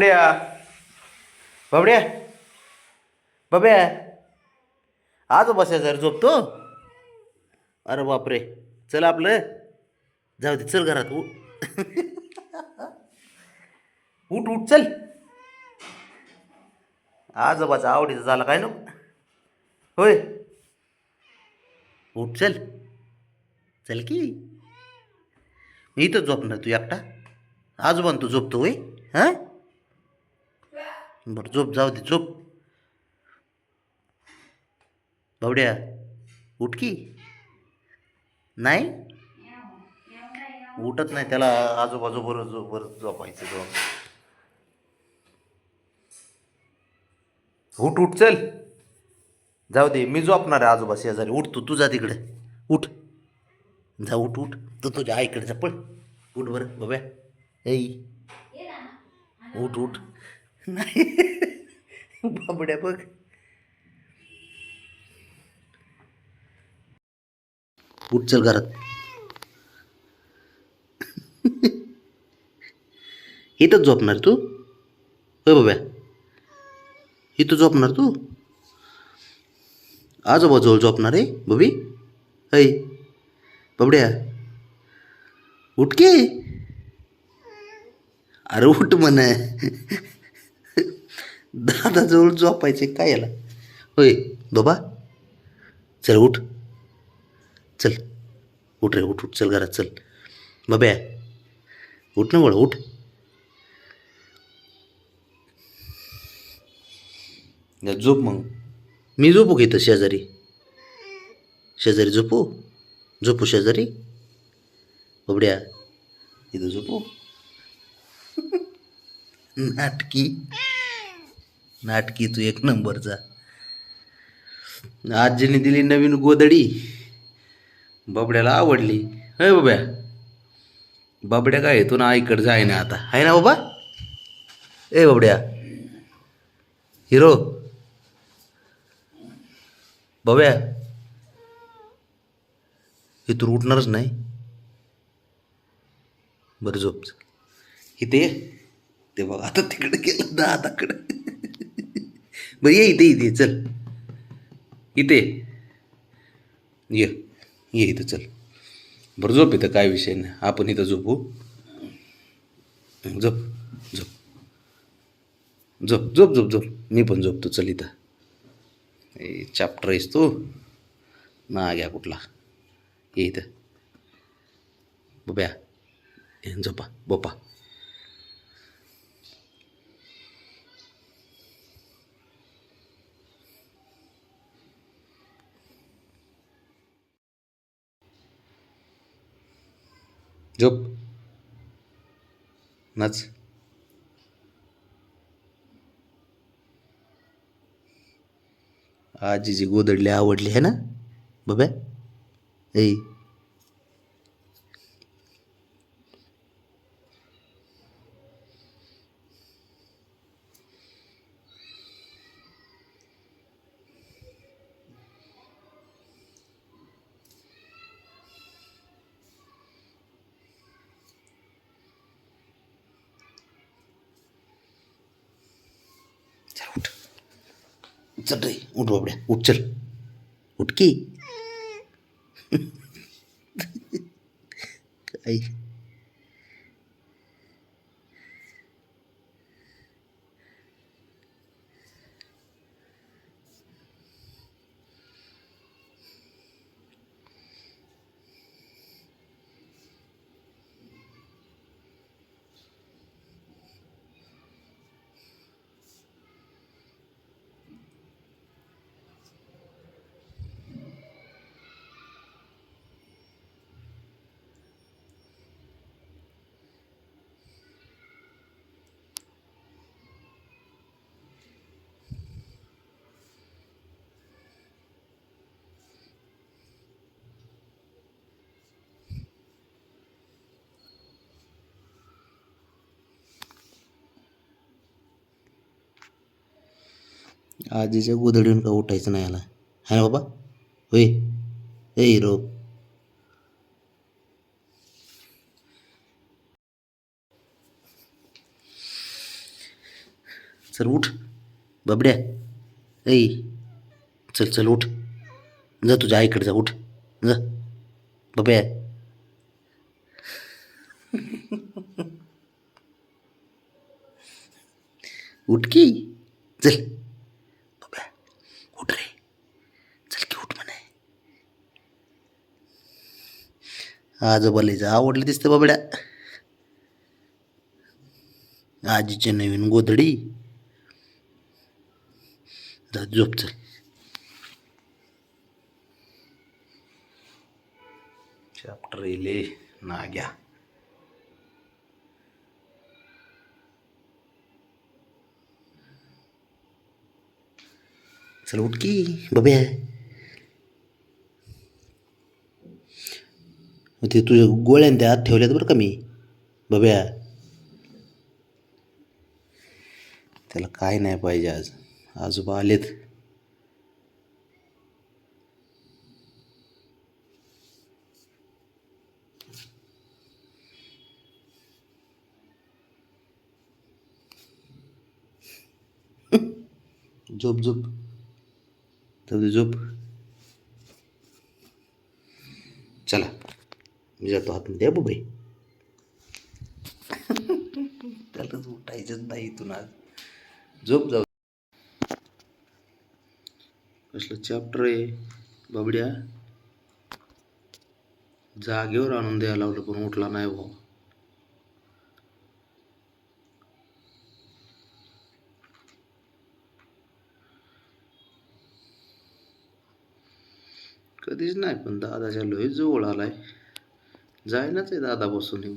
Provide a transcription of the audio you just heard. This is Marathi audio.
बबड्या बबड्या बब्या आज बसाय जर झोपतो. अरे बापरे, चल आपलं जाऊ दे, चल घरात उठ उठ चल. आजोबाचा आवडीचा झाला काय नको होय. उठ चल, चल की. मी इथंच झोपणार तू एकटा. आजोबा तू झोपतो होय. हां बरं झोप, जाऊ दे झोप. बावड्या उठ की. नाही उठत नाही त्याला, आजोबाजो बरोबर झोपायचं तो. उठ उठ चल, जाऊ दे मी झोपणार आहे आजोबा शेजारी. उठ तू जा तिकडे. उठ जा, उठ उठ तू तुझ्या आईकडे जा, पळ. उठ बरं बाब्या. ऐ उठ उठ. नाही बाबड्या बघ. उठ चल घरात. इथंच झोपणार तू होय बाब्या. इथं झोपणार तू. आजोबा जवळ झोपणार आहे बबी. ऐ बाबड्या उठ की. अरे उठ म्हण. दादाजवळ झोपायचे काय याला होय बाबा. चल उठ, चल उठ रे, उठ उठ चल घरात चल. बाब्या उठ ना वळ, उठ. झोप मग. मी झोपू घेतं शेजारी. शेजारी झोपू, झोपू शेजारी. बाबड्या इथं झोपू. नाटकी नाटकी तू एक नंबरचा. आजीने दिली नवीन गोदडी, बाबड्याला आवडली. होय बाब्या. बाबड्या काय येतो ना आईकडे जाय ना आता, आहे ना बाबा. ए बाबड्या हिरो. बाब्या इथून उठणारच नाही. बरं झोप. इथे ये. ते बघ आता तिकडे गेलं दादाकडे. बरं ये इथे, इथे चल. इथे ये, ये इथं चल. बरं झोप इथं, काय विषय नाही, आपण इथं झोपू. झोप झोप झोप झोप झोप झोप. मी पण झोपतो चल इथं. ए चॅप्टर आहेस तू ना घ्या कुठला. ये इथं बब्या. झोपा बोपा. झोप नाच. आजीची गोदडली आवडली आहे ना बब्या. ऐ चल उठ, चल रे उठ बाबड्या, उठ चल. उठ की. काय आजीच्या गोधडीवरून का उठायचं नाही याला, है ना बाबा. होय ए हिरो. चल उठ बबड्या. ऐ चल चल उठ. जा तुझ्या आईकडे जा. उठ जा बब्या. उठ की. चल बब्या उठ रे. चल की उठ म्हणे. आजोबाला आवडली दिसते बबड्या. आजीची नवीन गोधडी. जा झोप चल. चॅप्टर येले नाग्या. चल उठ की बब्या. ते तुझ्या गोळ्यान त्या आत ठेवल्यात बरं का मी बब्या. त्याला काय नाही पाहिजे आज. आजोबा आलेत. झोप झोप. जाऊ झोप. चला मी जातो हातून द्या बुबाई. त्याला उठायचंच नाही इथून आज. झोप जाऊ. कसलं चॅप्टर आहे बाबड्या. जागेवर आणून द्यायला लावलं पण उठला नाही भाऊ. कधीच नाही पण दादाच्या लय जवळ आलाय. जायनाच आहे दादा बसून येऊ.